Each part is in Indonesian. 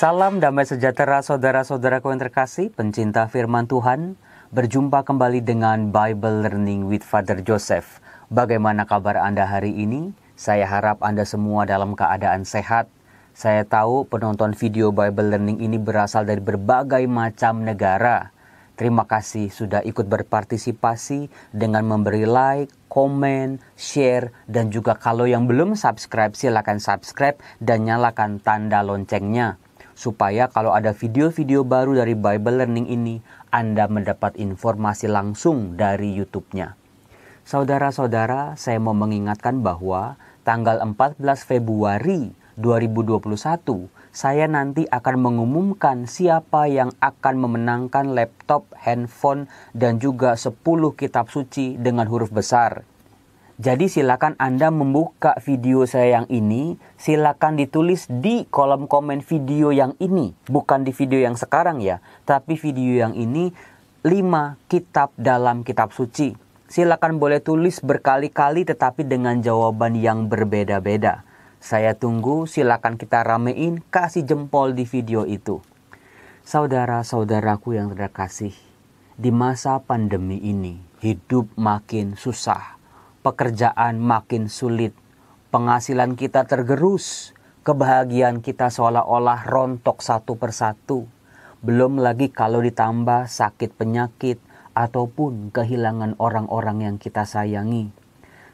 Salam damai sejahtera saudara-saudaraku yang terkasih, pencinta firman Tuhan. Berjumpa kembali dengan Bible Learning with Father Joseph. Bagaimana kabar Anda hari ini? Saya harap Anda semua dalam keadaan sehat. Saya tahu penonton video Bible Learning ini berasal dari berbagai macam negara. Terima kasih sudah ikut berpartisipasi dengan memberi like, komen, share, dan juga kalau yang belum subscribe silakan subscribe dan nyalakan tanda loncengnya. Supaya kalau ada video-video baru dari Bible Learning ini, Anda mendapat informasi langsung dari YouTube-nya. Saudara-saudara, saya mau mengingatkan bahwa tanggal 14 Februari 2021, saya nanti akan mengumumkan siapa yang akan memenangkan laptop, handphone, dan juga 10 kitab suci dengan huruf besar. Jadi silakan Anda membuka video saya yang ini, silakan ditulis di kolom komen video yang ini. Bukan di video yang sekarang ya, tapi video yang ini 5 kitab dalam kitab suci. Silakan boleh tulis berkali-kali tetapi dengan jawaban yang berbeda-beda. Saya tunggu, silakan kita ramein, kasih jempol di video itu. Saudara-saudaraku yang terkasih, di masa pandemi ini, hidup makin susah. Pekerjaan makin sulit, penghasilan kita tergerus, kebahagiaan kita seolah-olah rontok satu persatu. Belum lagi kalau ditambah sakit penyakit ataupun kehilangan orang-orang yang kita sayangi.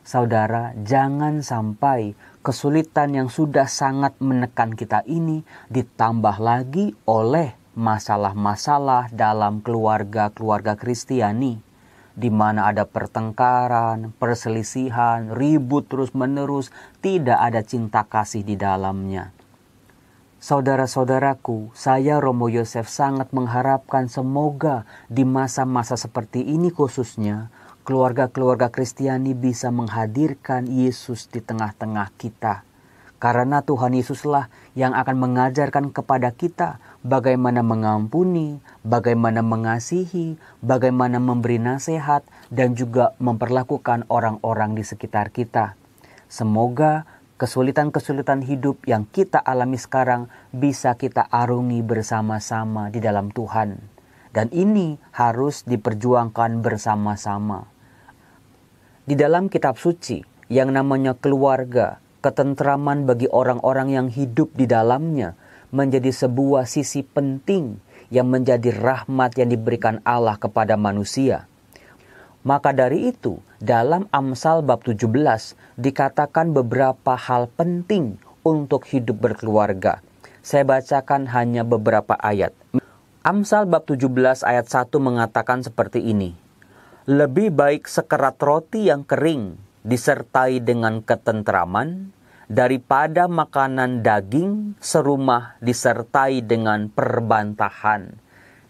Saudara, jangan sampai kesulitan yang sudah sangat menekan kita ini ditambah lagi oleh masalah-masalah dalam keluarga Kristiani. Di mana ada pertengkaran, perselisihan, ribut terus-menerus, tidak ada cinta kasih di dalamnya. Saudara-saudaraku, saya Romo Yosef sangat mengharapkan semoga di masa-masa seperti ini khususnya, keluarga-keluarga Kristiani bisa menghadirkan Yesus di tengah-tengah kita. Karena Tuhan Yesuslah yang akan mengajarkan kepada kita bagaimana mengampuni, bagaimana mengasihi, bagaimana memberi nasihat, dan juga memperlakukan orang-orang di sekitar kita. Semoga kesulitan-kesulitan hidup yang kita alami sekarang bisa kita arungi bersama-sama di dalam Tuhan. Dan ini harus diperjuangkan bersama-sama. Di dalam kitab suci yang namanya keluarga, ketentraman bagi orang-orang yang hidup di dalamnya menjadi sebuah sisi penting yang menjadi rahmat yang diberikan Allah kepada manusia. Maka dari itu, dalam Amsal bab 17 dikatakan beberapa hal penting untuk hidup berkeluarga. Saya bacakan hanya beberapa ayat. Amsal bab 17 ayat 1 mengatakan seperti ini. Lebih baik sekerat roti yang kering disertai dengan ketentraman daripada makanan daging serumah disertai dengan perbantahan.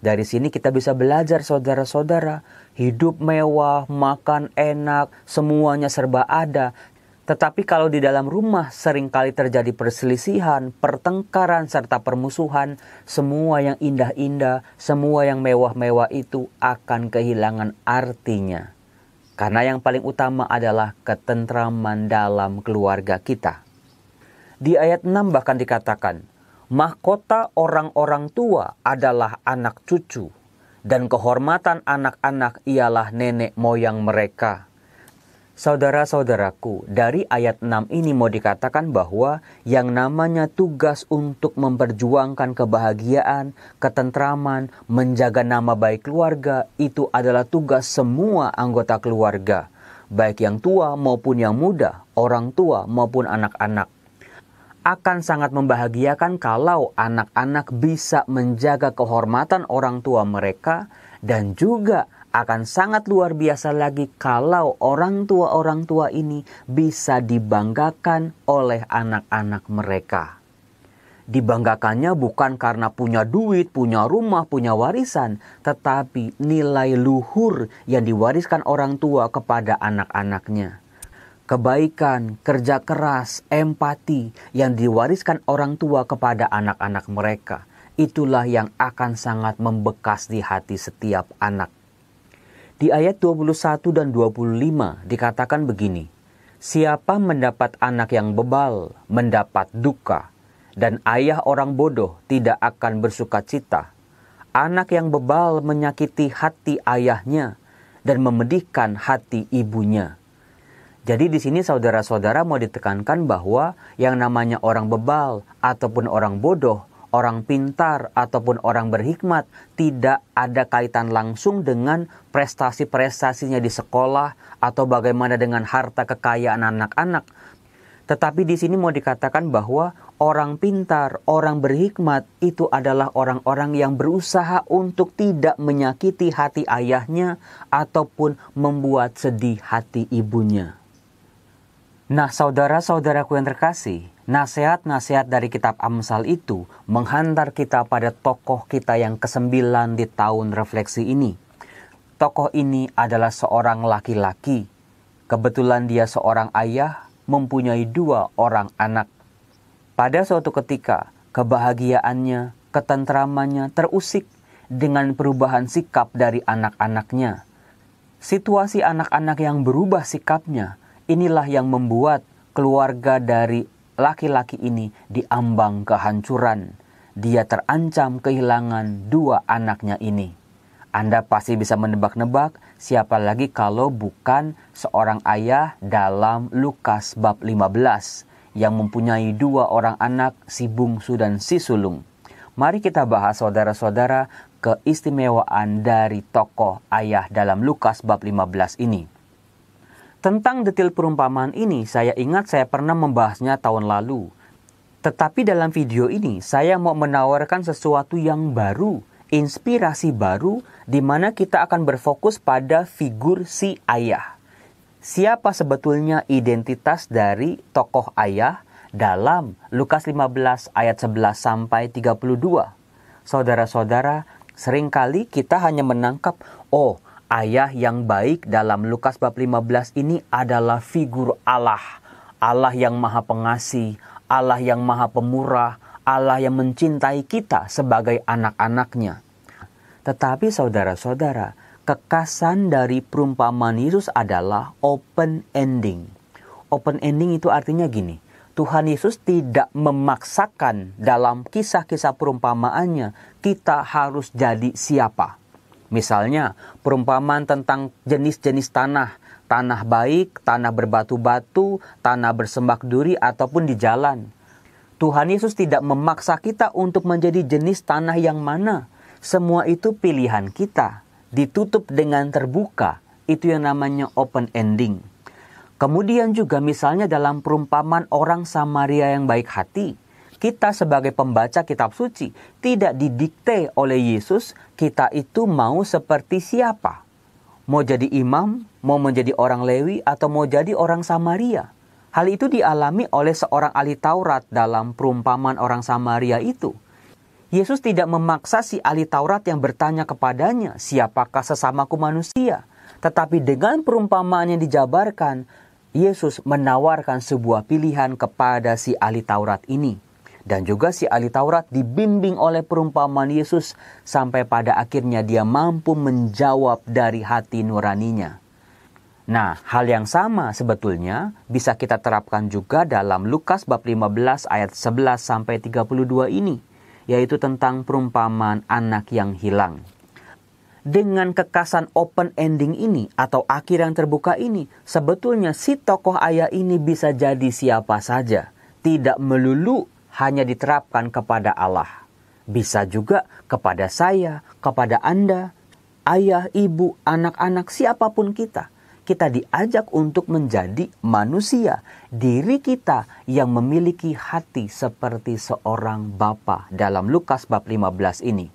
Dari sini kita bisa belajar saudara-saudara, hidup mewah, makan enak, semuanya serba ada. Tetapi kalau di dalam rumah seringkali terjadi perselisihan, pertengkaran, serta permusuhan, semua yang indah-indah, semua yang mewah-mewah itu akan kehilangan artinya. Karena yang paling utama adalah ketentraman dalam keluarga kita. Di ayat 6 bahkan dikatakan, mahkota orang-orang tua adalah anak cucu, dan kehormatan anak-anak ialah nenek moyang mereka. Saudara-saudaraku, dari ayat 6 ini mau dikatakan bahwa yang namanya tugas untuk memperjuangkan kebahagiaan, ketentraman, menjaga nama baik keluarga, itu adalah tugas semua anggota keluarga. Baik yang tua maupun yang muda, orang tua maupun anak-anak. Akan sangat membahagiakan kalau anak-anak bisa menjaga kehormatan orang tua mereka dan juga akan sangat luar biasa lagi kalau orang tua ini bisa dibanggakan oleh anak-anak mereka. Dibanggakannya bukan karena punya duit, punya rumah, punya warisan, tetapi nilai luhur yang diwariskan orang tua kepada anak-anaknya. Kebaikan, kerja keras, empati yang diwariskan orang tua kepada anak-anak mereka. Itulah yang akan sangat membekas di hati setiap anak. Di ayat 21 dan 25 dikatakan begini. Siapa mendapat anak yang bebal, mendapat duka. dan ayah orang bodoh tidak akan bersuka cita. Anak yang bebal menyakiti hati ayahnya dan memedihkan hati ibunya. Jadi di sini saudara-saudara mau ditekankan bahwa yang namanya orang bebal ataupun orang bodoh, orang pintar ataupun orang berhikmat tidak ada kaitan langsung dengan prestasi-prestasinya di sekolah atau bagaimana dengan harta kekayaan anak-anak. Tetapi di sini mau dikatakan bahwa orang pintar, orang berhikmat itu adalah orang-orang yang berusaha untuk tidak menyakiti hati ayahnya ataupun membuat sedih hati ibunya. Nah, saudara-saudaraku yang terkasih, nasihat-nasihat dari kitab Amsal itu menghantar kita pada tokoh kita yang ke-9 di tahun refleksi ini. Tokoh ini adalah seorang laki-laki. Kebetulan dia seorang ayah, mempunyai 2 orang anak. Pada suatu ketika, kebahagiaannya, ketentramannya terusik dengan perubahan sikap dari anak-anaknya. Situasi anak-anak yang berubah sikapnya, inilah yang membuat keluarga dari laki-laki ini diambang kehancuran. Dia terancam kehilangan 2 anaknya ini. Anda pasti bisa menebak-nebak siapa lagi kalau bukan seorang ayah dalam Lukas bab 15 yang mempunyai 2 orang anak, si bungsu dan si sulung. Mari kita bahas saudara-saudara keistimewaan dari tokoh ayah dalam Lukas bab 15 ini. Tentang detail perumpamaan ini saya ingat saya pernah membahasnya tahun lalu. Tetapi dalam video ini saya mau menawarkan sesuatu yang baru, inspirasi baru, di mana kita akan berfokus pada figur si ayah. Siapa sebetulnya identitas dari tokoh ayah dalam Lukas 15 ayat 11 sampai 32. Saudara-saudara, seringkali kita hanya menangkap, ayah yang baik dalam Lukas bab 15 ini adalah figur Allah. Allah yang maha pengasih, Allah yang maha pemurah, Allah yang mencintai kita sebagai anak-anaknya. Tetapi saudara-saudara, kekasan dari perumpamaan Yesus adalah open ending. Open ending itu artinya gini, Tuhan Yesus tidak memaksakan dalam kisah-kisah perumpamaannya kita harus jadi siapa. Misalnya, perumpamaan tentang jenis-jenis tanah, tanah baik, tanah berbatu-batu, tanah bersemak duri, ataupun di jalan. Tuhan Yesus tidak memaksa kita untuk menjadi jenis tanah yang mana. Semua itu pilihan kita, ditutup dengan terbuka, itu yang namanya open ending. Kemudian juga misalnya dalam perumpamaan orang Samaria yang baik hati, kita sebagai pembaca kitab suci tidak didikte oleh Yesus kita itu mau seperti siapa. Mau jadi imam, mau menjadi orang Lewi, atau mau jadi orang Samaria. Hal itu dialami oleh seorang ahli Taurat dalam perumpamaan orang Samaria itu. Yesus tidak memaksa si ahli Taurat yang bertanya kepadanya, siapakah sesamaku manusia? Tetapi dengan perumpamaan yang dijabarkan, Yesus menawarkan sebuah pilihan kepada si ahli Taurat ini. Dan juga si ahli Taurat dibimbing oleh perumpamaan Yesus sampai pada akhirnya dia mampu menjawab dari hati nuraninya. Nah, hal yang sama sebetulnya bisa kita terapkan juga dalam Lukas bab 15 ayat 11 sampai 32 ini, yaitu tentang perumpamaan anak yang hilang. Dengan kekasan open ending ini atau akhir yang terbuka ini, sebetulnya si tokoh ayah ini bisa jadi siapa saja. Tidak melulu hanya diterapkan kepada Allah. Bisa juga kepada saya, kepada Anda, ayah, ibu, anak-anak, siapapun kita. Kita diajak untuk menjadi manusia, diri kita yang memiliki hati seperti seorang bapa dalam Lukas bab 15 ini.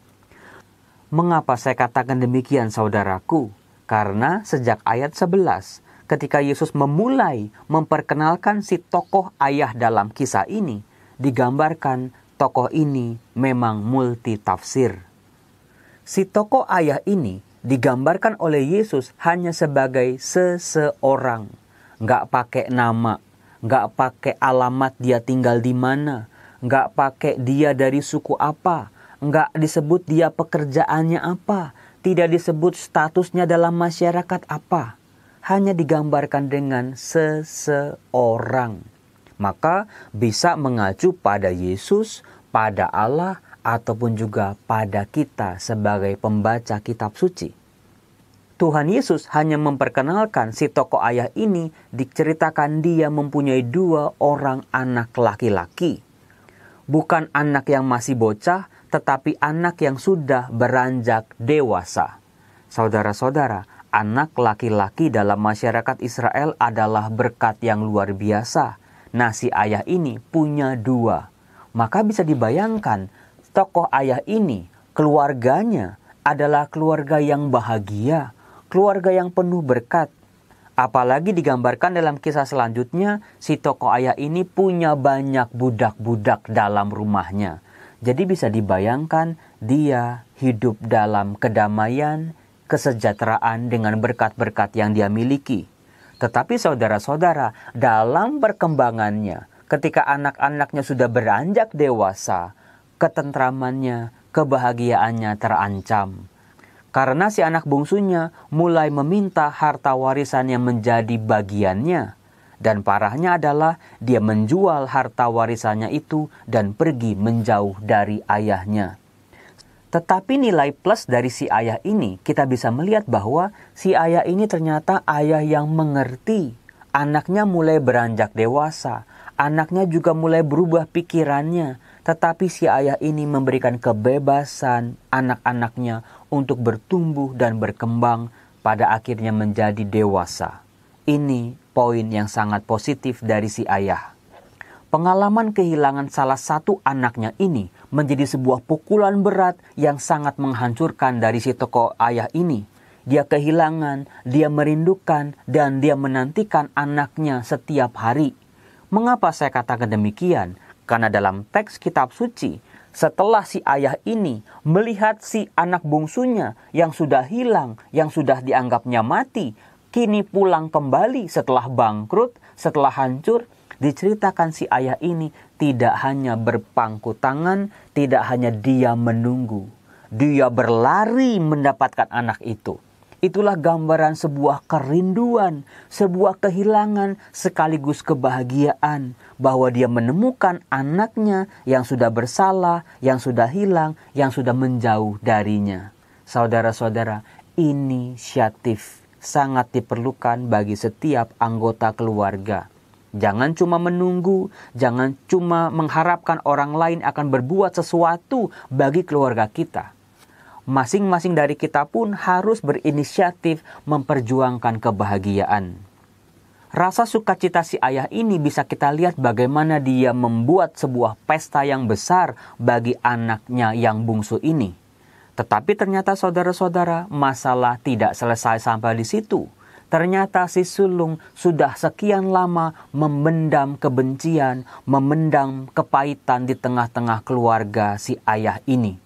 Mengapa saya katakan demikian saudaraku? Karena sejak ayat 11, ketika Yesus memulai memperkenalkan si tokoh ayah dalam kisah ini, digambarkan tokoh ini memang multitafsir. Si tokoh ayah ini digambarkan oleh Yesus hanya sebagai seseorang. Nggak pakai nama, nggak pakai alamat dia tinggal di mana, nggak pakai dia dari suku apa, nggak disebut dia pekerjaannya apa, tidak disebut statusnya dalam masyarakat apa. Hanya digambarkan dengan seseorang. maka bisa mengacu pada Yesus, pada Allah, ataupun juga pada kita sebagai pembaca kitab suci. Tuhan Yesus hanya memperkenalkan si tokoh ayah ini, diceritakan dia mempunyai 2 orang anak laki-laki. Bukan anak yang masih bocah, tetapi anak yang sudah beranjak dewasa. Saudara-saudara, anak laki-laki dalam masyarakat Israel adalah berkat yang luar biasa. Nah, si ayah ini punya 2. Maka bisa dibayangkan, tokoh ayah ini, keluarganya adalah keluarga yang bahagia, keluarga yang penuh berkat. Apalagi digambarkan dalam kisah selanjutnya, si tokoh ayah ini punya banyak budak-budak dalam rumahnya. Jadi bisa dibayangkan dia hidup dalam kedamaian, kesejahteraan dengan berkat-berkat yang dia miliki. Tetapi saudara-saudara, dalam perkembangannya, ketika anak-anaknya sudah beranjak dewasa, ketentramannya, kebahagiaannya terancam. Karena si anak bungsunya mulai meminta harta warisan yang menjadi bagiannya. Dan parahnya adalah dia menjual harta warisannya itu dan pergi menjauh dari ayahnya. Tetapi nilai plus dari si ayah ini, kita bisa melihat bahwa si ayah ini ternyata ayah yang mengerti. Anaknya mulai beranjak dewasa, anaknya juga mulai berubah pikirannya. Tetapi si ayah ini memberikan kebebasan anak-anaknya untuk bertumbuh dan berkembang pada akhirnya menjadi dewasa. Ini poin yang sangat positif dari si ayah. Pengalaman kehilangan salah satu anaknya ini menjadi sebuah pukulan berat yang sangat menghancurkan dari si tokoh ayah ini. Dia kehilangan, dia merindukan, dan dia menantikan anaknya setiap hari. Mengapa saya katakan demikian? Karena dalam teks kitab suci, setelah si ayah ini melihat si anak bungsunya yang sudah hilang, yang sudah dianggapnya mati, kini pulang kembali setelah bangkrut, setelah hancur, diceritakan si ayah ini tidak hanya berpangku tangan, tidak hanya dia menunggu. Dia berlari mendapatkan anak itu. Itulah gambaran sebuah kerinduan, sebuah kehilangan sekaligus kebahagiaan. Bahwa dia menemukan anaknya yang sudah bersalah, yang sudah hilang, yang sudah menjauh darinya. Saudara-saudara, inisiatif sangat diperlukan bagi setiap anggota keluarga. Jangan cuma menunggu, jangan cuma mengharapkan orang lain akan berbuat sesuatu bagi keluarga kita. Masing-masing dari kita pun harus berinisiatif memperjuangkan kebahagiaan. Rasa sukacita si ayah ini bisa kita lihat bagaimana dia membuat sebuah pesta yang besar bagi anaknya yang bungsu ini. Tetapi ternyata saudara-saudara, masalah tidak selesai sampai di situ. Ternyata si sulung sudah sekian lama memendam kebencian, memendam kepahitan di tengah-tengah keluarga si ayah ini.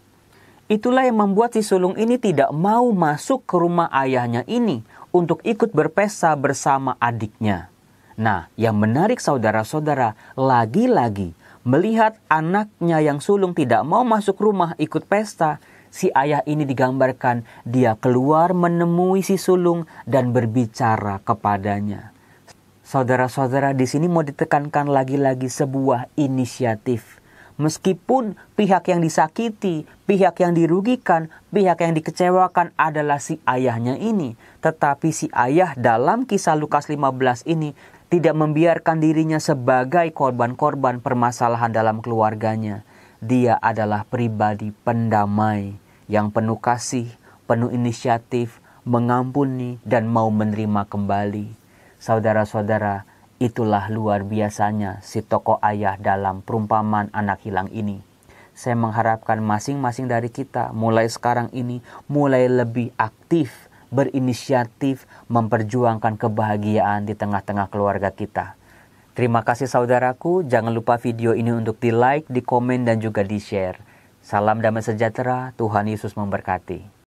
Itulah yang membuat si sulung ini tidak mau masuk ke rumah ayahnya ini untuk ikut berpesta bersama adiknya. Nah, yang menarik saudara-saudara, lagi-lagi melihat anaknya yang sulung tidak mau masuk rumah ikut pesta, si ayah ini digambarkan dia keluar menemui si sulung dan berbicara kepadanya. Saudara-saudara, di sini mau ditekankan lagi-lagi sebuah inisiatif. Meskipun pihak yang disakiti, pihak yang dirugikan, pihak yang dikecewakan adalah si ayahnya ini. Tetapi si ayah dalam kisah Lukas 15 ini tidak membiarkan dirinya sebagai korban-korban permasalahan dalam keluarganya. Dia adalah pribadi pendamai yang penuh kasih, penuh inisiatif, mengampuni dan mau menerima kembali. Saudara-saudara, itulah luar biasanya si tokoh ayah dalam perumpamaan anak hilang ini. Saya mengharapkan masing-masing dari kita mulai sekarang ini mulai lebih aktif, berinisiatif, memperjuangkan kebahagiaan di tengah-tengah keluarga kita. Terima kasih saudaraku, jangan lupa video ini untuk di-like, di-komen dan juga di-share. Salam damai sejahtera, Tuhan Yesus memberkati.